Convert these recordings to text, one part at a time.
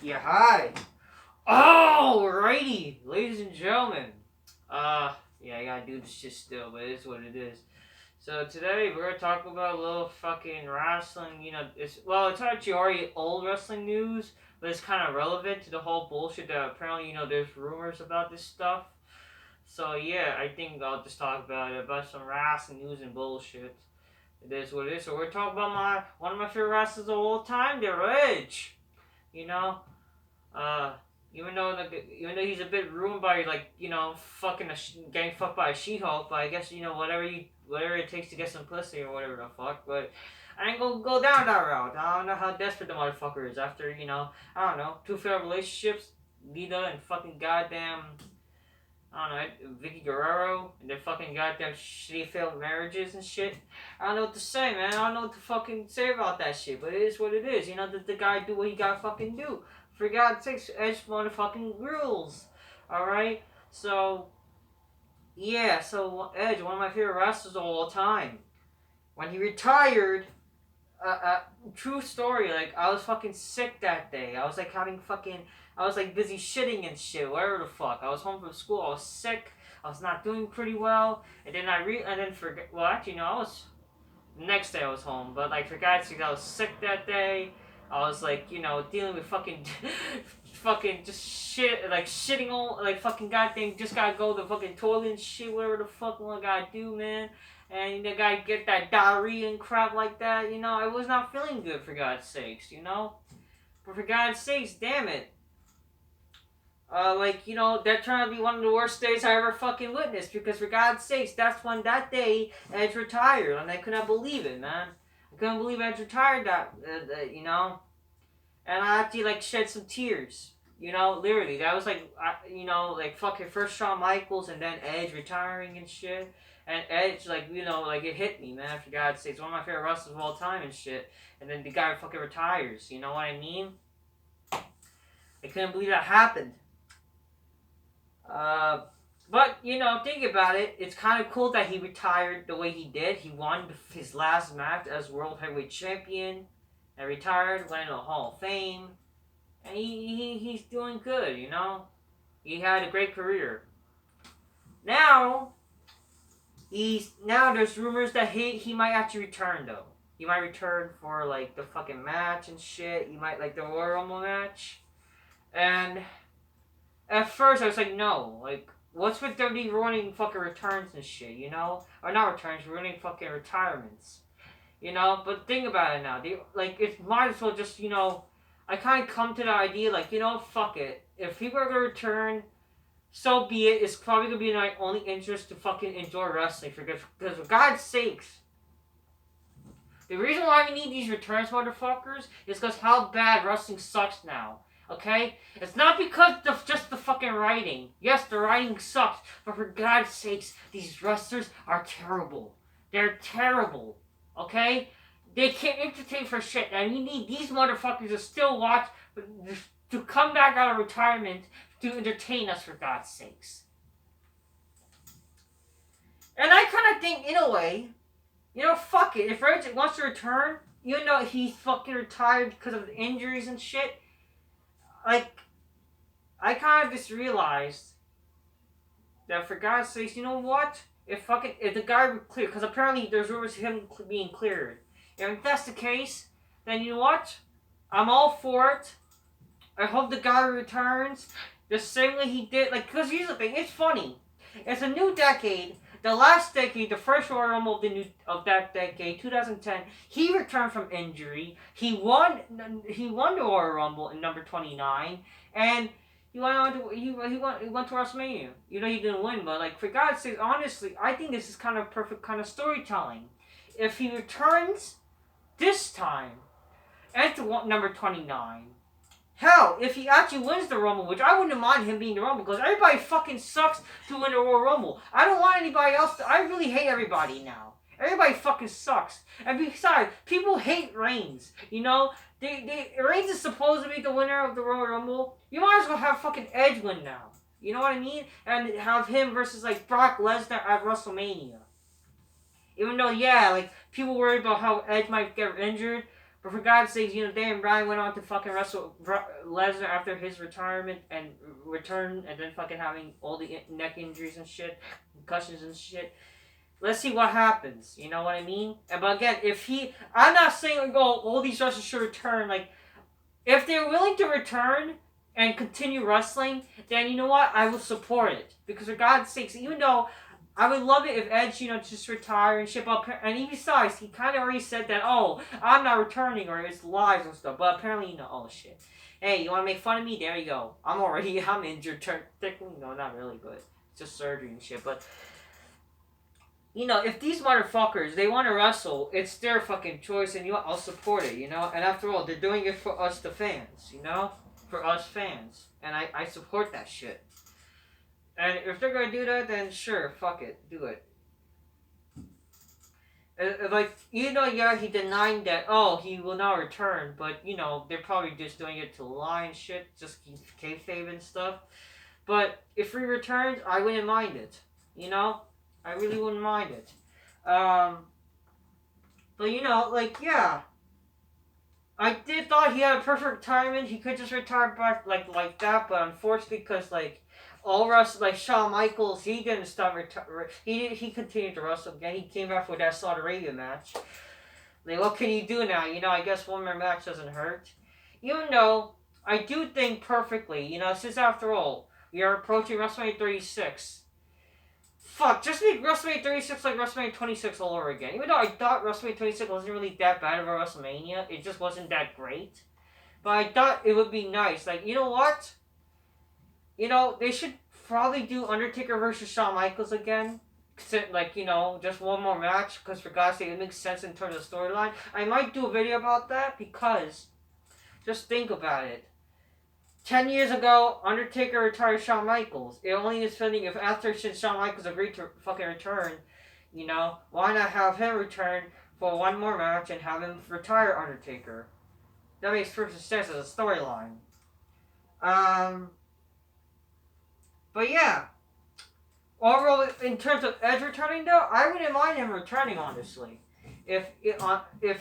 Yeah, hi. Alrighty, ladies and gentlemen. Yeah, I gotta do this shit still, but it is what it is. So today we're gonna talk about a little fucking wrestling. It's actually already old wrestling news, but it's kind of relevant to the whole bullshit that apparently there's rumors about this stuff. So yeah, I think I'll just talk about some wrestling news and bullshit. It is what it is. So we're talking about one of my favorite wrestlers of all time, dere. You know, uh, even though he's a bit ruined by getting fucked by a She-Hulk, but I guess whatever it takes to get some pussy or whatever the fuck. But I ain't gonna go down that route. I don't know how desperate the motherfucker is after I don't know, two failed relationships, Lita and fucking goddamn. I don't know, Vicky Guerrero, and their fucking goddamn shitty failed marriages and shit. I don't know what to say, man. I don't know what to fucking say about that shit, but it is what it is. The guy do what he gotta fucking do. For God's sakes, Edge motherfucking rules. Alright? So, yeah, Edge, one of my favorite wrestlers of all time. When he retired, true story, I was fucking sick that day. I was busy shitting and shit, whatever the fuck. I was home from school, I was sick, I was not doing pretty well, and then the next day I was home, but for God's sake, I was sick that day. I was dealing with fucking, fucking just shit, shitting all, fucking goddamn, just gotta go to the fucking toilet and shit, whatever the fuck I gotta do, man. And you gotta get that diarrhea and crap like that, I was not feeling good, for God's sakes, But for God's sakes, damn it. That turned out to be one of the worst days I ever fucking witnessed, because for God's sakes, that's when that day Edge retired, and I could not believe it, man. I couldn't believe Edge retired and I actually shed some tears, literally. That was fucking first Shawn Michaels and then Edge retiring and shit. And Edge, it hit me, man, for God's sakes. One of my favorite wrestlers of all time and shit. And then the guy fucking retires, you know what I mean? I couldn't believe that happened. But, think about it. It's kind of cool that he retired the way he did. He won his last match as World Heavyweight Champion. And retired, went into the Hall of Fame. And he's doing good, He had a great career. Now there's rumors that he might actually return, though. He might return for, the fucking match and shit. He might, the Royal Rumble match. And at first, I was like, no. What's with WWE ruining fucking returns and shit, Or not returns, ruining fucking retirements. But think about it now. It might as well just, I kind of come to the idea, fuck it. If people are going to return, so be it. It's probably going to be in my only interest to fucking enjoy wrestling. Because for God's sakes, the reason why we need these returns, motherfuckers, is because how bad wrestling sucks now. Okay? It's not because of just the fucking writing. Yes, the writing sucks. But for God's sakes, these wrestlers are terrible. They're terrible. Okay? They can't entertain for shit. And we need these motherfuckers to still watch, to come back out of retirement to entertain us, for God's sakes. And I kind of think, in a way, fuck it. If Edge wants to return, he's fucking retired because of the injuries and shit. I kind of just realized that, for God's sakes, you know what? If the guy would clear, because apparently there's rumors of him being cleared. If that's the case, then you know what? I'm all for it. I hope the guy returns the same way he did. Because here's the thing, it's funny. It's a new decade. The last decade, the first Royal Rumble of that decade, 2010, he returned from injury. He won the Royal Rumble in number 29, and he went to WrestleMania. He didn't win, but for God's sake, honestly, I think this is kind of perfect kind of storytelling. If he returns this time at number 29, hell, if he actually wins the Rumble, which I wouldn't mind him being the Rumble, because everybody fucking sucks to win the Royal Rumble. I don't want anybody else I really hate everybody now. Everybody fucking sucks. And besides, people hate Reigns. Reigns is supposed to be the winner of the Royal Rumble. You might as well have fucking Edge win now. You know what I mean? And have him versus Brock Lesnar at WrestleMania. Even though, people worry about how Edge might get injured. But for God's sakes, Daniel Bryan went on to fucking wrestle Lesnar after his retirement and return, and then fucking having all the neck injuries and shit, concussions and shit. Let's see what happens. You know what I mean? But again, I'm not saying like, oh, all these wrestlers should return. Like, if they're willing to return and continue wrestling, then you know what? I will support it. Because for God's sakes, even though I would love it if Edge, just retire and ship up. And besides, he kind of already said that, oh, I'm not returning, or it's lies and stuff. But apparently, oh shit. Hey, you want to make fun of me? There you go. I'm injured. Technically, no, not really, but it's just surgery and shit. But, if these motherfuckers, they want to wrestle, it's their fucking choice, and I'll support it, And after all, they're doing it for us, the fans, For us fans. And I support that shit. And if they're gonna do that, then sure, fuck it, do it. Like, he denied that, oh, he will not return, but, they're probably just doing it to lie and shit, just keep kayfabe and stuff. But if he returns, I wouldn't mind it, I really wouldn't mind it. But, yeah. I did thought he had a perfect retirement, he could just retire back, like that, but unfortunately, because, all wrestlers, like Shawn Michaels, he didn't stop he continued to wrestle again. He came back for that Saudi Arabia match. Like, what can you do now? I guess one more match doesn't hurt. Even though, I do think perfectly, since after all, we are approaching WrestleMania 36. Fuck, just make WrestleMania 36 like WrestleMania 26 all over again. Even though I thought WrestleMania 26 wasn't really that bad of a WrestleMania, it just wasn't that great. But I thought it would be nice. Like, you know what? They should probably do Undertaker versus Shawn Michaels again. Just one more match. Because for God's sake, it makes sense in terms of storyline. I might do a video about that because, just think about it. 10 years ago, Undertaker retired Shawn Michaels. It only is fitting if since Shawn Michaels agreed to fucking return, why not have him return for one more match and have him retire Undertaker? That makes perfect sense as a storyline. But yeah, overall, in terms of Edge returning though, I wouldn't mind him returning, honestly. If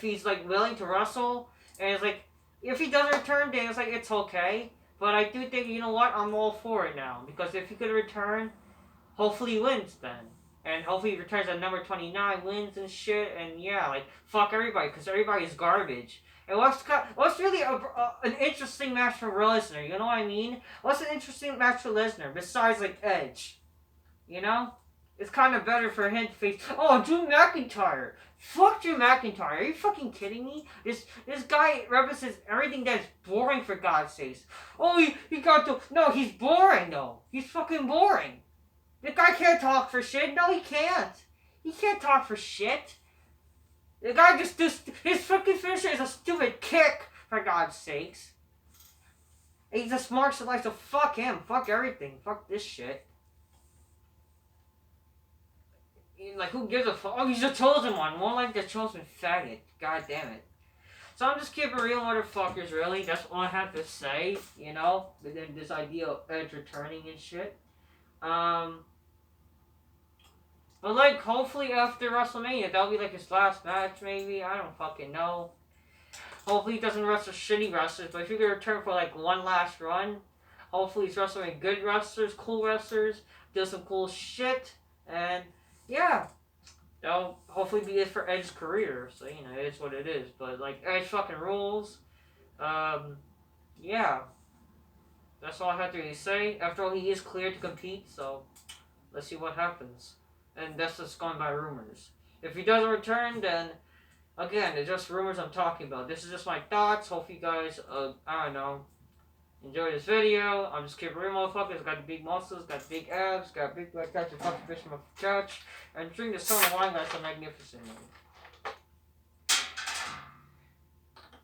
he's willing to wrestle, and it's if he doesn't return, then it's okay. But I do think, I'm all for it now. Because if he could return, hopefully he wins then. And hopefully he returns at number 29, wins and shit, and yeah, fuck everybody, because everybody is garbage. And what's really an interesting match for Lesnar? You know what I mean? What's an interesting match for Lesnar besides Edge? It's kind of better for him to face. Oh, Drew McIntyre. Fuck Drew McIntyre. Are you fucking kidding me? This guy represents everything that's boring, for God's sakes. Oh, he got to. No, he's boring though. He's fucking boring. The guy can't talk for shit. No, he can't. He can't talk for shit. The guy just his fucking finisher is a stupid kick, for God's sakes. And he's a smart select, so fuck him. Fuck everything. Fuck this shit. Who gives a fuck? Oh, he's the chosen one. More like the chosen faggot. God damn it. So I'm just keeping real, motherfuckers, really. That's all I have to say, But then this idea of Edge returning and shit. But hopefully after WrestleMania, that'll be his last match, maybe. I don't fucking know. Hopefully he doesn't wrestle shitty wrestlers, but if he could return for one last run, hopefully he's wrestling good wrestlers, cool wrestlers, do some cool shit, and yeah. That'll hopefully be it for Edge's career, so it's what it is. But Edge fucking rules. Yeah. That's all I have to really say. After all, he is cleared to compete, so let's see what happens. And that's just going by rumors. If he doesn't return, then, again, it's just rumors I'm talking about. This is just my thoughts. Hope you guys, I don't know, enjoy this video. I'm just keeping real, motherfuckers. Got the big muscles, got big abs, got big black guys, and fucking fish from my couch. And drink the sun wine glass so magnificent.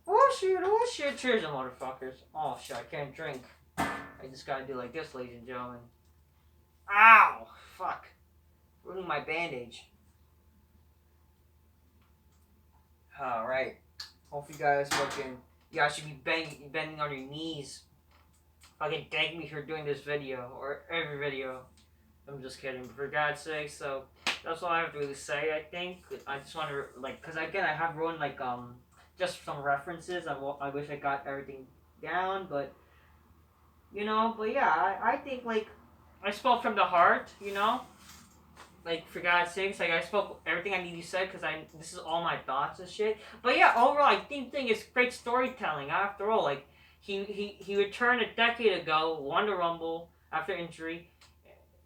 Oh shit, cheers, motherfuckers. Oh shit, I can't drink. I just gotta do like this, ladies and gentlemen. Ow! Fuck. Ruining my bandage. Alright. Hope you guys should be bending on your knees. Fucking thank me for doing this video, or every video. I'm just kidding, but for God's sake, so that's all I have to really say, I think. I just want to, because again, I have ruined, just some references. I wish I got everything down, but but yeah, I think like I spoke from the heart, like for God's sakes, like I spoke everything I need to say because this is all my thoughts and shit. But yeah, overall, I think is great storytelling. After all, like he returned a decade ago, won the Rumble after injury.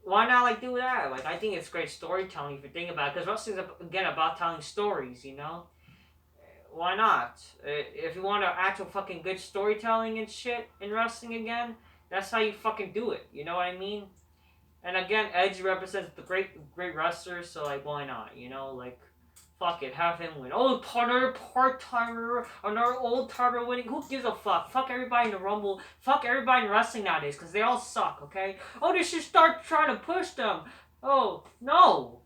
Why not like do that? Like I think it's great storytelling if you think about it, because wrestling's again about telling stories. Why not? If you want actual fucking good storytelling and shit in wrestling again, that's how you fucking do it. You know what I mean? And again, Edge represents the great wrestler, so like, why not? Like, fuck it, have him win. Oh, part-timer, another old-timer winning. Who gives a fuck? Fuck everybody in the Rumble. Fuck everybody in wrestling nowadays, because they all suck, okay? Oh, they should start trying to push them. Oh, no.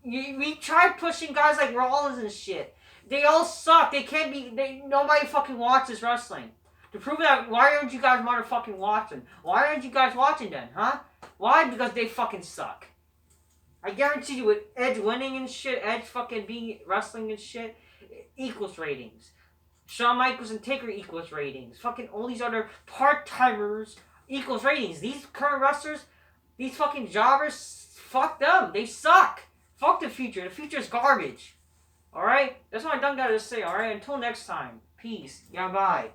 We tried pushing guys like Rollins and shit. They all suck. They can't be... Nobody fucking watches wrestling. To prove that, why aren't you guys motherfucking watching? Why aren't you guys watching then, huh? Why? Because they fucking suck. I guarantee you with Edge winning and shit, Edge fucking being wrestling and shit, equals ratings. Shawn Michaels and Taker equals ratings. Fucking all these other part-timers equals ratings. These current wrestlers, these fucking jobbers, fuck them. They suck. Fuck the future. The future is garbage. Alright? That's what I done gotta say, alright? Until next time. Peace. Yeah, bye.